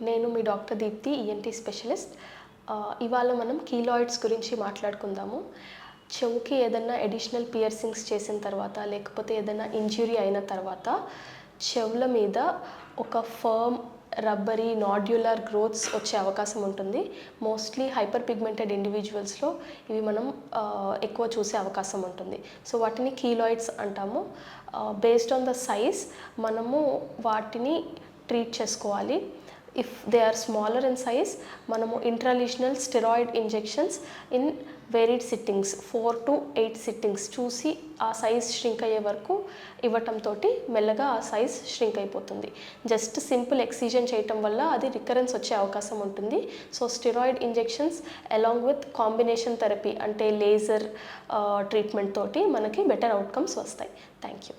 నేను మీ doctor Deepti, ENT specialist. ఇవాళ మనం కీలాయిడ్స్ గురించి మాట్లాడుకుందాము. చెవుకి ఏదైనా అడిషనల్ పియర్సింగ్స్ చేసిన తర్వాత, లేకపోతే ఏదైనా ఇంజ్యూరీ అయిన తర్వాత చెవుల మీద ఒక ఫర్మ్ రబ్బరీ నాడ్యులర్ గ్రోత్స్ వచ్చే అవకాశం ఉంటుంది. మోస్ట్లీ హైపర్ పిగ్మెంటెడ్ ఇండివిజువల్స్లో ఇవి మనం ఎక్కువ చూసే అవకాశం ఉంటుంది. సో వాటిని కీలాయిడ్స్ అంటాము. బేస్డ్ ఆన్ ద సైజ్ మనము వాటిని ట్రీట్ చేసుకోవాలి. If they are smaller in size మనము intralesional steroid injections in varied sittings 4 to 8 sittings చూసి ఆ సైజ్ ష్రింక్ అయ్యే వరకు ఇవ్వటంతో మెల్లగా ఆ సైజ్ ష్రింక్ అయిపోతుంది. జస్ట్ సింపుల్ ఎక్సిజన్ చేయటం వల్ల అది రికరెన్స్ వచ్చే అవకాశం ఉంటుంది. So steroid injections along with combination therapy అంటే లేజర్ ట్రీట్మెంట్ తోటి మనకి బెటర్ అవుట్కమ్స్ వస్తాయి. Thank you.